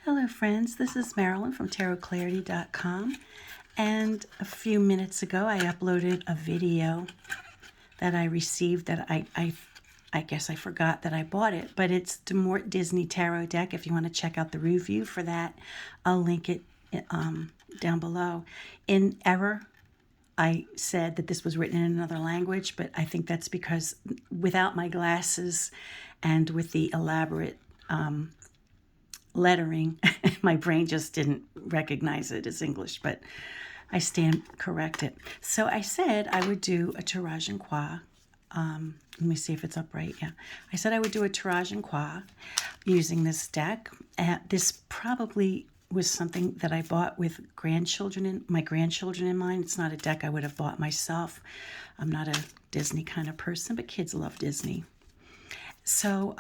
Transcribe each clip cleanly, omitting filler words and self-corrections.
Hello friends, this is Marilyn from tarotclarity.com, and a few minutes ago I uploaded a video that I received that I guess I forgot that I bought it, but it's Demort Disney Tarot deck. If you want to check out the review for that, I'll link it down below. In error, I said that this was written in another language, but I think that's because without my glasses and with the elaborate lettering, my brain just didn't recognize it as English, but I stand corrected. So I said I would do a tirage and croix. Let me see if it's up right. Yeah. I said I would do a tirage and croix using this deck. This probably was something that I bought with my grandchildren in mind. It's not a deck I would have bought myself. I'm not a Disney kind of person, but kids love Disney. So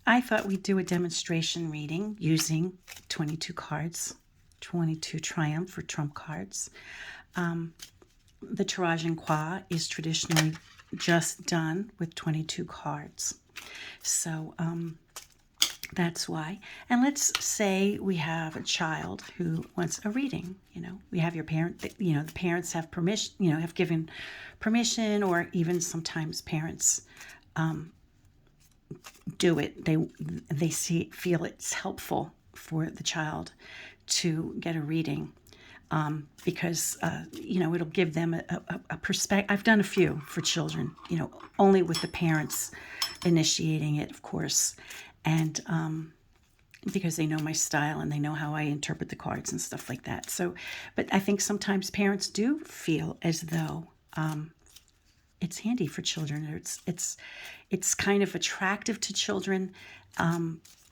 I thought we'd do a demonstration reading using 22 cards, 22 Triumph or Trump cards. The Tirage and Croix is traditionally just done with 22 cards. So that's why. And let's say we have a child who wants a reading. We have your parent, the parents have permission, have given permission, or even sometimes parents do it. They feel it's helpful for the child to get a reading because it'll give them a perspective. I've done a few for children, only with the parents initiating it, of course, and because they know my style and they know how I interpret the cards and stuff like that. So, but I think sometimes parents do feel as though it's handy for children, or it's kind of attractive to children,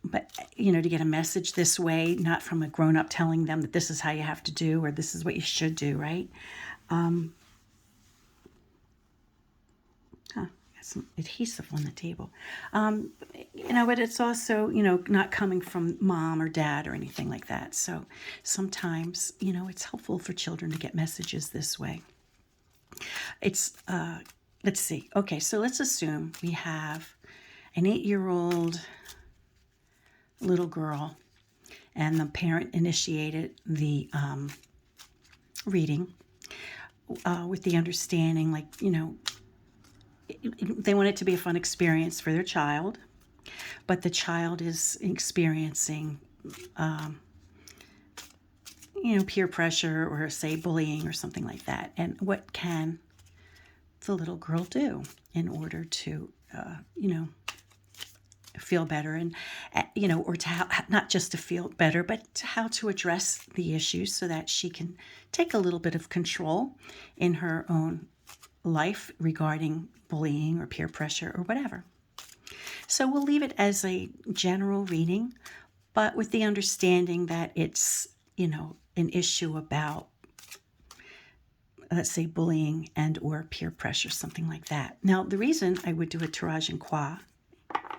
but to get a message this way, not from a grown-up telling them that this is how you have to do or this is what you should do, right? Got some adhesive on the table, but it's also not coming from mom or dad or anything like that. So sometimes it's helpful for children to get messages this way. It's let's see. Okay, so let's assume we have an 8-year-old little girl, and the parent initiated the reading with the understanding, they want it to be a fun experience for their child, but the child is experiencing, peer pressure or, say, bullying or something like that. And what can the little girl do in order to, feel better and, or to not just to feel better, but how to address the issues so that she can take a little bit of control in her own life regarding bullying or peer pressure or whatever. So we'll leave it as a general reading, but with the understanding that it's, an issue about, let's say, bullying and or peer pressure, something like that. Now, the reason I would do a tirage and croix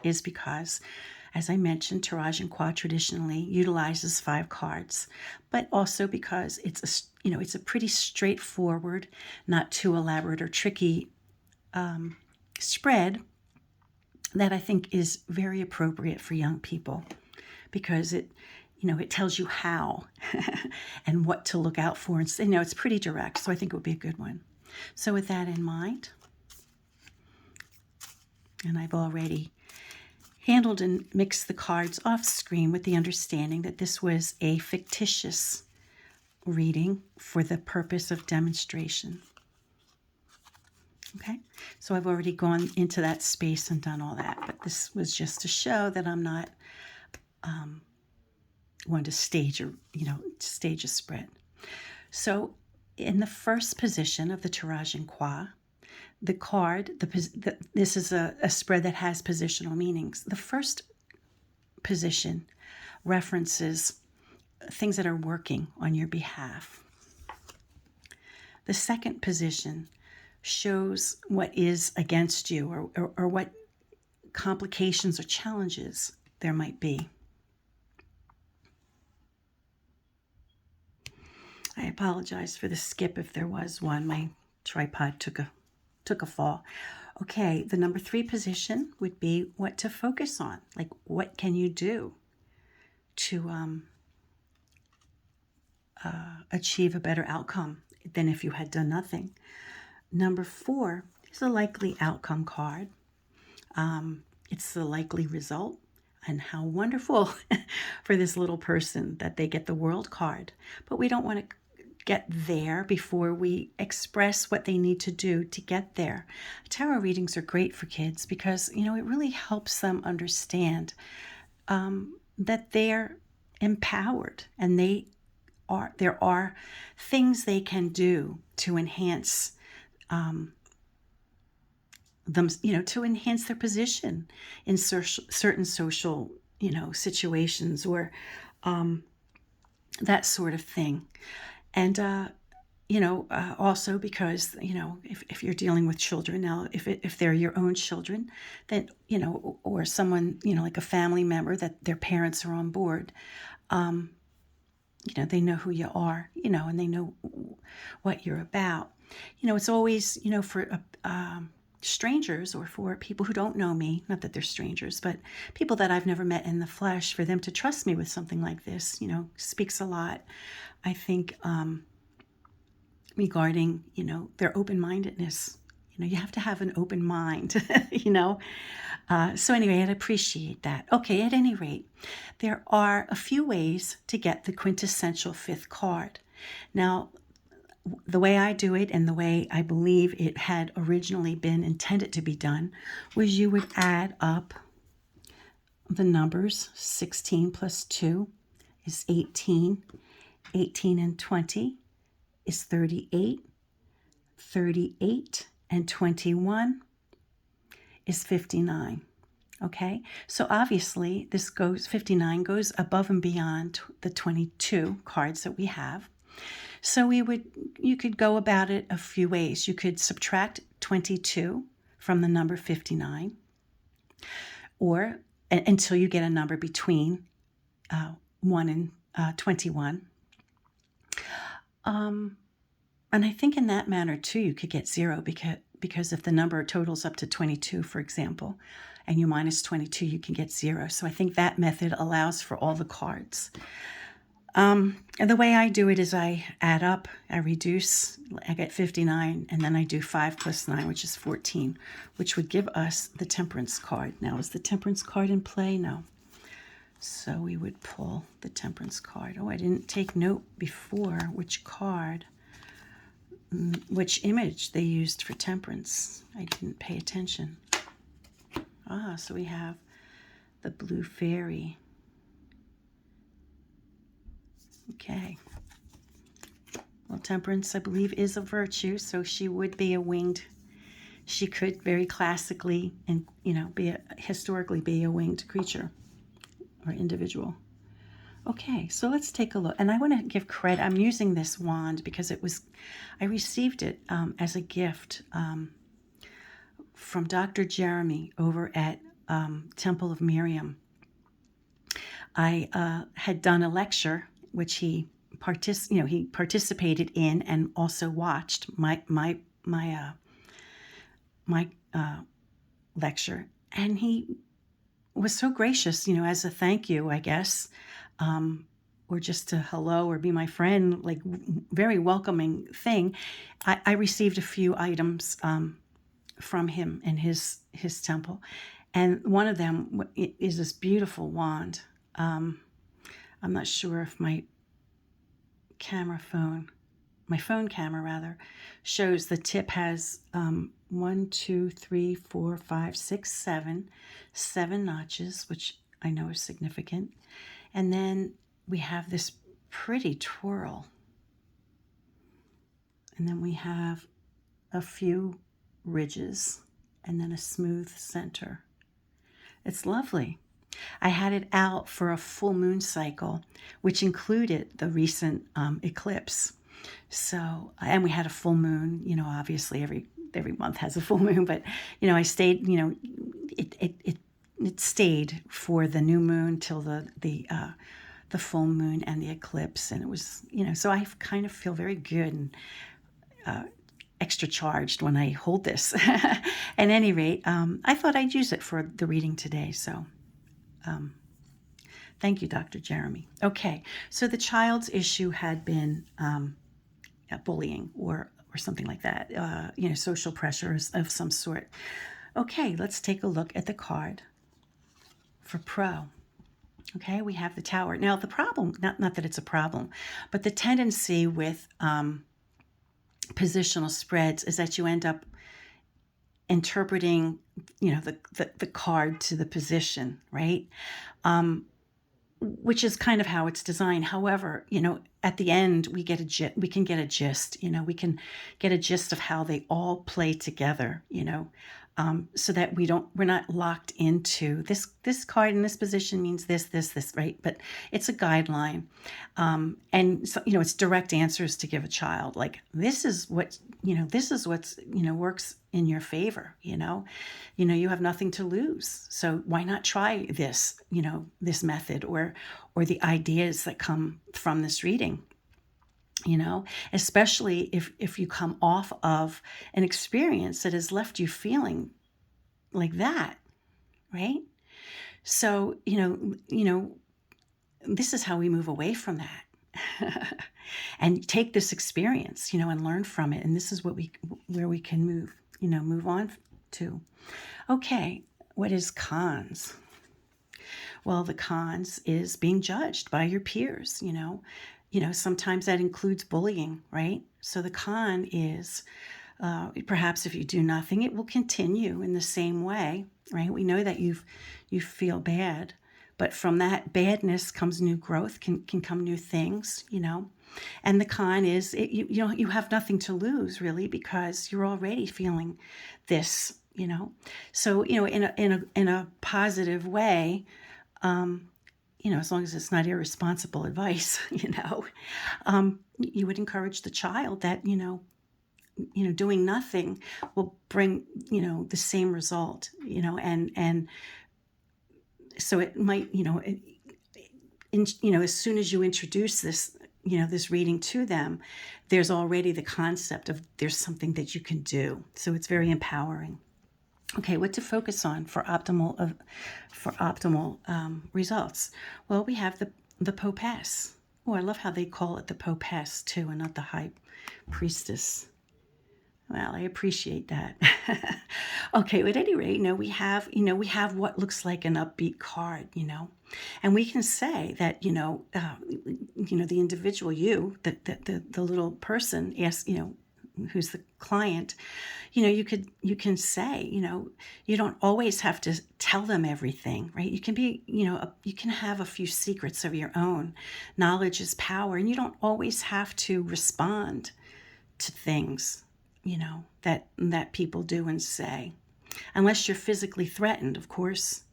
is because, as I mentioned, tirage and croix traditionally utilizes 5 cards, but also because it's a pretty straightforward, not too elaborate or tricky spread that I think is very appropriate for young people, because it tells you how and what to look out for. And, it's pretty direct, so I think it would be a good one. So with that in mind, and I've already handled and mixed the cards off screen with the understanding that this was a fictitious reading for the purpose of demonstration. Okay, so I've already gone into that space and done all that, but this was just to show that I'm not one to stage a spread. So in the first position of the tirage and croix, the card, this is a spread that has positional meanings. The first position references things that are working on your behalf. The second position shows what is against you, or what complications or challenges there might be. I apologize for the skip if there was one. My tripod took a fall. Okay, the number 3 position would be what to focus on. Like, what can you do to achieve a better outcome than if you had done nothing. Number 4 is a likely outcome card. It's the likely result, and how wonderful for this little person that they get the world card. But we don't want to get there before we express what they need to do to get there. Tarot readings are great for kids because, it really helps them understand that they're empowered, and there are things they can do to enhance them, to enhance their position in certain social, situations, or that sort of thing. And, also because, if you're dealing with children now, if they're your own children, then, or someone, like a family member that their parents are on board, they know who you are, and they know what you're about. It's always, for strangers, or for people who don't know me, not that they're strangers, but people that I've never met in the flesh, for them to trust me with something like this, speaks a lot, I think, regarding, their open-mindedness. You have to have an open mind, So anyway, I'd appreciate that. Okay, at any rate, there are a few ways to get the quintessential 5th card. Now, the way I do it, and the way I believe it had originally been intended to be done, was you would add up the numbers. 16 plus 2 is 18. 18 and 20 is 38. 38 and 21 is 59. Okay, so obviously 59 goes above and beyond the 22 cards that we have. So you could go about it a few ways. You could subtract 22 from the number 59, or until you get a number between 1 and 21. And I think in that manner too, you could get 0, because if the number totals up to 22, for example, and you minus 22, you can get 0. So I think that method allows for all the cards. And the way I do it is I add up, I reduce, I get 59, and then I do 5 plus 9, which is 14, which would give us the Temperance card. Now, is the Temperance card in play? No. So we would pull the Temperance card. Oh, I didn't take note before which card, which image they used for Temperance. I didn't pay attention. So we have the Blue Fairy. Okay. Well, Temperance, I believe, is a virtue, so she would be she could very classically and, historically be a winged creature or individual. Okay, so let's take a look. And I want to give credit. I'm using this wand because I received it as a gift from Dr. Jeremy over at Temple of Miriam. I had done a lecture which he participated in and also watched my lecture, and he was so gracious, as a thank you, I guess, or just to hello or be my friend, like very welcoming thing. I received a few items from him in his temple, and one of them is this beautiful wand. I'm not sure if my phone camera rather, shows the tip has 1, 2, 3, 4, 5, 6, 7 notches, which I know is significant. And then we have this pretty twirl. And then we have a few ridges and then a smooth center. It's lovely. I had it out for a full moon cycle, which included the recent eclipse. So, and we had a full moon, obviously every month has a full moon, but, I stayed, it stayed for the new moon till the full moon and the eclipse. And it was, so I kind of feel very good and extra charged when I hold this. At any rate, I thought I'd use it for the reading today. So, Thank you, Dr. Jeremy. Okay, so the child's issue had been bullying or something like that, social pressures of some sort. Okay, let's take a look at the card for pro. Okay, we have the Tower. Now, the problem, not that it's a problem, but the tendency with positional spreads is that you end up interpreting, the card to the position, right? Which is kind of how it's designed. However, at the end we can get a gist. We can get a gist of how they all play together. So that we're not locked into this card in this position means this, right? But it's a guideline, and so, it's direct answers to give a child. Like, this is what's works in your favor. You have nothing to lose, so why not try this? This method or the ideas that come from this reading. Especially if you come off of an experience that has left you feeling like that, right? So, this is how we move away from that and take this experience, and learn from it. And this is where we can move on to. Okay, what is cons? Well, the cons is being judged by your peers, sometimes that includes bullying, right? So the con is perhaps if you do nothing, it will continue in the same way, right? We know that you feel bad, but from that badness comes new growth, can come new things, And the con is you have nothing to lose, really, because you're already feeling this, So in a positive way. As long as it's not irresponsible advice, you would encourage the child that, doing nothing will bring, the same result, and so it might, as soon as you introduce this, this reading to them, there's already the concept of there's something that you can do. So it's very empowering. Okay, what to focus on for optimal results? Well, we have the Popess. Oh, I love how they call it the Popess too, and not the High Priestess. Well, I appreciate that. Okay, at any rate, we have what looks like an upbeat card, and we can say that the individual the little person asks, who's the client, you can say, you don't always have to tell them everything, right? You can be, you can have a few secrets of your own. Knowledge is power, and you don't always have to respond to things, that people do and say, unless you're physically threatened, of course,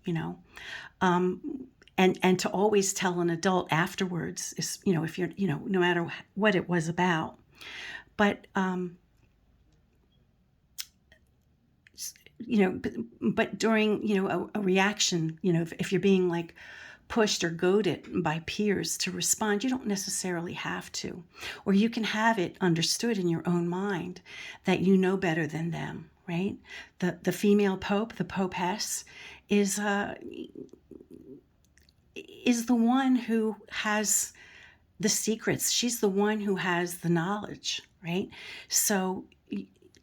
and to always tell an adult afterwards is, if you're, no matter what it was about. But, but during, a reaction, if you're being like pushed or goaded by peers to respond, you don't necessarily have to. Or you can have it understood in your own mind that you know better than them, right? The female pope, the popess, is the one who has the secrets. She's the one who has the knowledge, right? So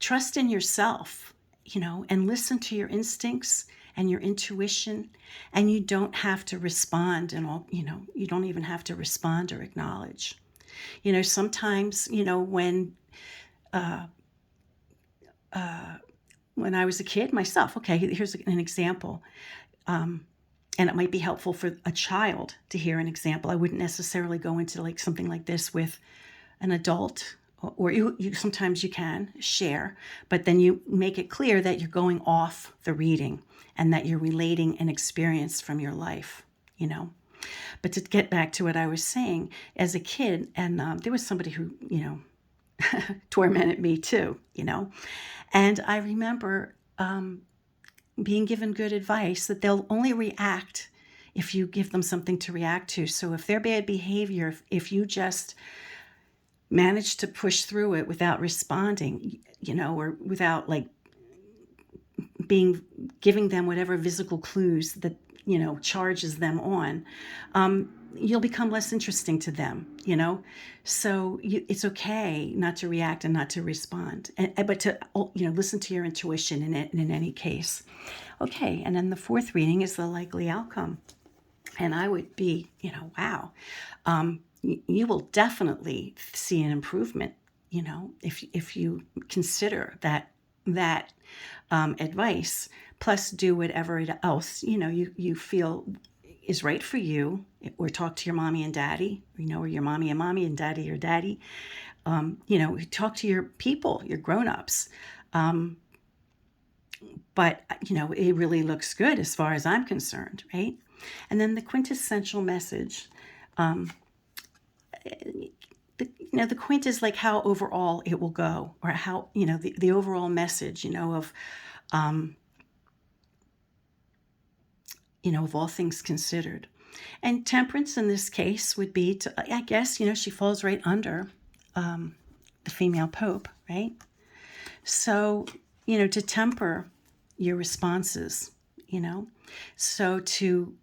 trust in yourself, and listen to your instincts and your intuition, and you don't have to respond and all, you don't even have to respond or acknowledge. Sometimes, when I was a kid myself, okay, here's an example. And it might be helpful for a child to hear an example. I wouldn't necessarily go into like something like this with an adult, or you sometimes you can share, but then you make it clear that you're going off the reading and that you're relating an experience from your life, But to get back to what I was saying, as a kid, and there was somebody who, tormented me too, and I remember being given good advice that they'll only react if you give them something to react to. So if their bad behavior, if you just manage to push through it without responding, or without like giving them whatever physical clues that charges them on, you'll become less interesting to them, So it's okay not to react and not to respond, but to, listen to your intuition in any case. Okay, and then the fourth reading is the likely outcome. And I would be, wow, you will definitely see an improvement, if you consider that advice, plus do whatever else, you feel is right for you, or talk to your mommy and daddy, or your mommy and daddy your daddy. Talk to your people, your grown-ups. But, it really looks good as far as I'm concerned, right? And then the quintessential message. The quint is like how overall it will go, or how, the overall message, of all things considered. And temperance in this case would be to, I guess, she falls right under the female pope, right? So, to temper your responses, so to,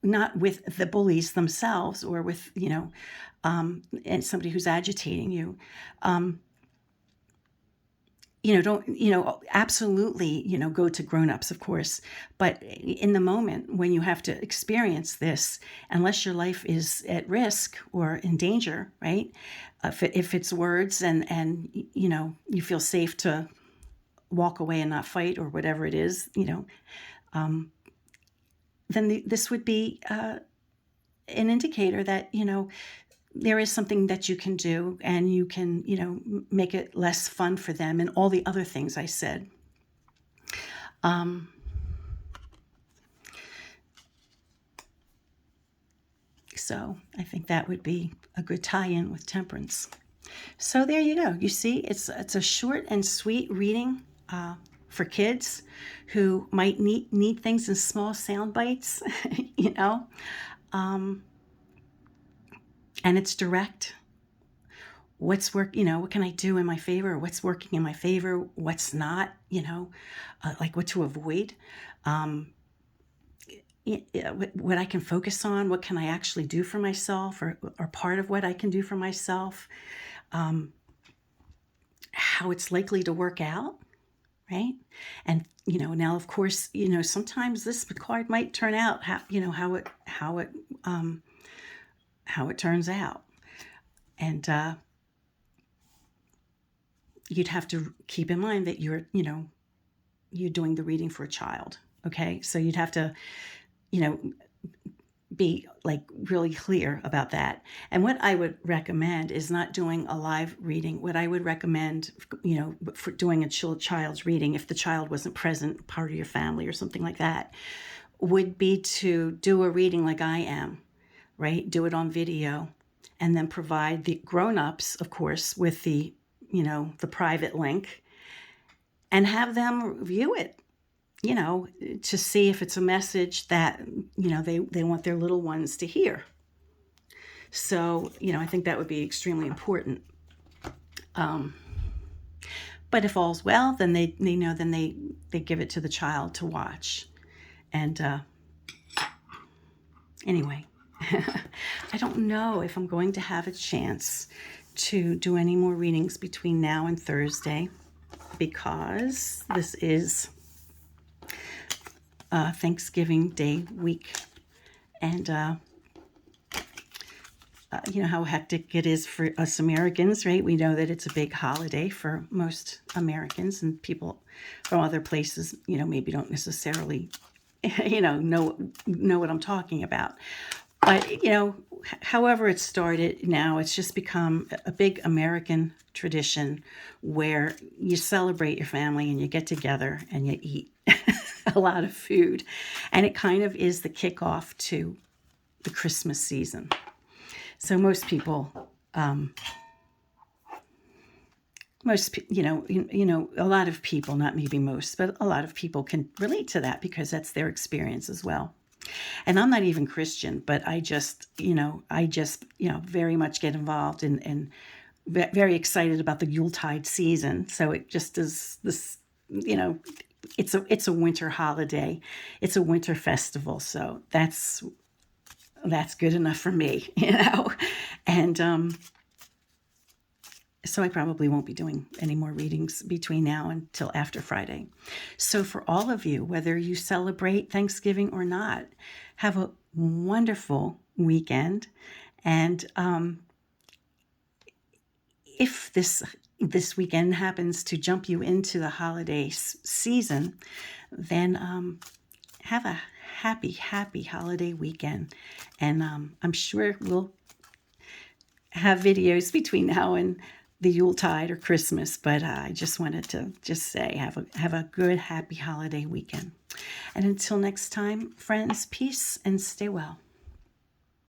not with the bullies themselves, or with, and somebody who's agitating you, don't, absolutely, go to grown-ups, of course, but in the moment when you have to experience this, unless your life is at risk or in danger, right? If it's words and you feel safe to walk away and not fight, or whatever it is, then this would be an indicator that, there is something that you can do, and you can, make it less fun for them, and all the other things I said. So I think that would be a good tie-in with temperance. So there you go. You see, it's a short and sweet reading for kids who might need things in small sound bites, and it's direct. What's what can I do in my favor? What's working in my favor? What's not, like what to avoid, what I can focus on, what can I actually do for myself, or part of what I can do for myself, how it's likely to work out, right? And, now of course, sometimes this card might turn out how it turns out. And, you'd have to keep in mind that you're doing the reading for a child. Okay. So you'd have to, be like really clear about that. And what I would recommend is not doing a live reading. What I would recommend, for doing a child's reading, if the child wasn't present, part of your family or something like that, would be to do a reading like I am, right? Do it on video, and then provide the grown-ups, of course, with the private link, and have them view it, to see if it's a message that, they want their little ones to hear. So, I think that would be extremely important. But if all's well, then they give it to the child to watch. And anyway, I don't know if I'm going to have a chance to do any more readings between now and Thursday, because this is Thanksgiving Day week, and how hectic it is for us Americans, right? We know that it's a big holiday for most Americans, and people from other places, maybe don't necessarily, know what I'm talking about. But, however it started, now it's just become a big American tradition where you celebrate your family and you get together and you eat a lot of food. And it kind of is the kickoff to the Christmas season. So most people, a lot of people, not maybe most, but a lot of people can relate to that, because that's their experience as well. And I'm not even Christian, but I just very much get involved and very excited about the Yuletide season. So it just is this, it's a winter holiday. It's a winter festival, so that's good enough for me, And so I probably won't be doing any more readings between now until after Friday. So for all of you, whether you celebrate Thanksgiving or not, have a wonderful weekend. And if this weekend happens to jump you into the holiday season, then have a happy holiday weekend. And I'm sure we'll have videos between now and the Yuletide or Christmas, but I just wanted to just say have a good, happy holiday weekend. And until next time, friends, peace and stay well.